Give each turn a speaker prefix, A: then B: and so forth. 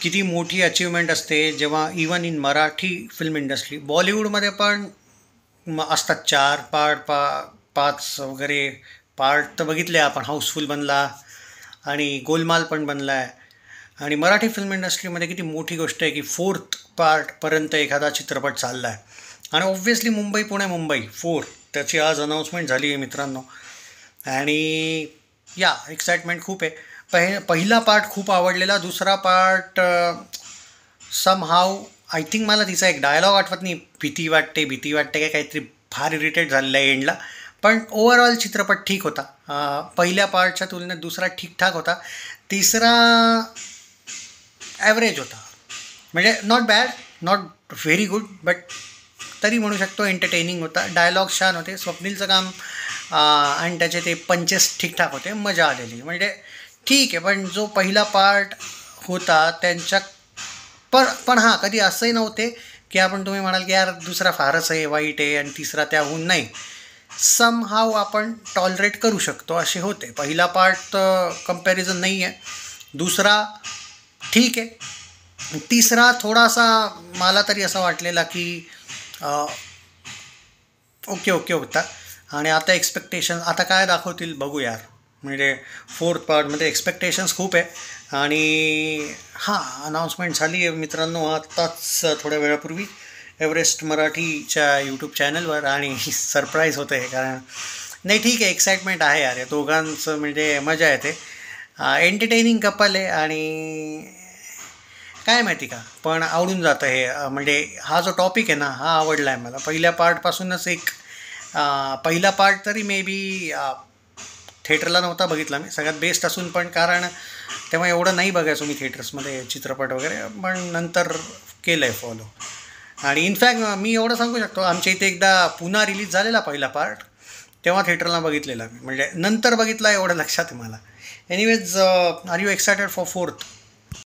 A: किती मोठी अचीवमेंट असते जेव्हा even in Marathi film industry, बॉलिवूडमध्ये पण असतात 4 पार्ट, 5 वगैरे पार्ट तर बघितले आपण. हाऊसफुल बनला आणि गोलमाल पण बनला आहे. आणि मराठी फिल्म इंडस्ट्रीमध्ये किती मोठी गोष्ट आहे की फोर्थ पार्टपर्यंत एखादा चित्रपट चालला आहे. आणि ऑब्व्हियसली मुंबई पुणे मुंबई फोर्थ त्याची आज अनाऊन्समेंट झाली आहे मित्रांनो. आणि या एक्साइटमेंट खूप आहे. पहिला पार्ट खूप आवडलेला. दुसरा part somehow I think मला तिचा एक डायलॉग आठवत नाही, भीती वाटते भीती वाटते काय काहीतरी फार इरिटेट झालेलं आहे एंडला. पण ओव्हरऑल चित्रपट ठीक होता. पहिल्या पार्टच्या तुलनेत दुसरा ठीकठाक होता. तिसरा ॲव्हरेज होता, म्हणजे not bad, not very good, but तरी म्हणू शकतो एंटरटेनिंग होता. डायलॉग छान होते. स्वप्नीलचं काम आणि त्याचे ते पंचेस ठीकठाक होते. मजा आलेली. म्हणजे ठीक आहे. पण जो पहिला पार्ट होता त्यांच्या पण हां, कधी असंही नव्हते की आपण तुम्ही म्हणाल की यार दुसरा फारच आहे, वाईट आहे, आणि तिसरा त्याहून नाही. सम हाव आपण टॉलरेट करू शकतो असे होते. पहिला पार्ट तर कम्पॅरिझन नाही आहे. दुसरा ठीक आहे. तिसरा थोडासा मला तरी असं वाटलेला की ओके ओके होता. आणि आता एक्सपेक्टेशन आता काय दाखवतील बघू यार. म्हणजे फोर्थ पार्टमध्ये एक्सपेक्टेशन्स खूप आहे. आणि हां, अनाऊन्समेंट झाली आहे मित्रांनो आत्ताच थोड्या वेळापूर्वी एव्हरेस्ट मराठीच्या यूट्यूब चॅनलवर. आणि सरप्राईज होतं आहे कारण नाही ठीक आहे, एक्साइटमेंट आहे यार. या दोघांचं म्हणजे मजा येते. एंटरटेनिंग कपल आहे आणि काय माहिती का, पण आवडून जातं हे. म्हणजे हा जो टॉपिक आहे ना, हा आवडला आहे मला. पहिल्या पार्टपासूनच पहिला पार्ट तरी मे बी थिएटरला नव्हता बघितला मी, सगळ्यात बेस्ट असून पण, कारण तेव्हा एवढं नाही बघायचो मी थिएटर्समध्ये चित्रपट वगैरे. पण नंतर केलं आहे फॉलो. आणि इनफॅक्ट मी एवढं सांगू शकतो, आमच्या इथे एकदा पुन्हा रिलीज झालेला पहिला पार्ट, तेव्हा थिएटरला बघितलेला मी. म्हणजे नंतर बघितला एवढं लक्षात आहे मला. Anyways, are you excited for fourth?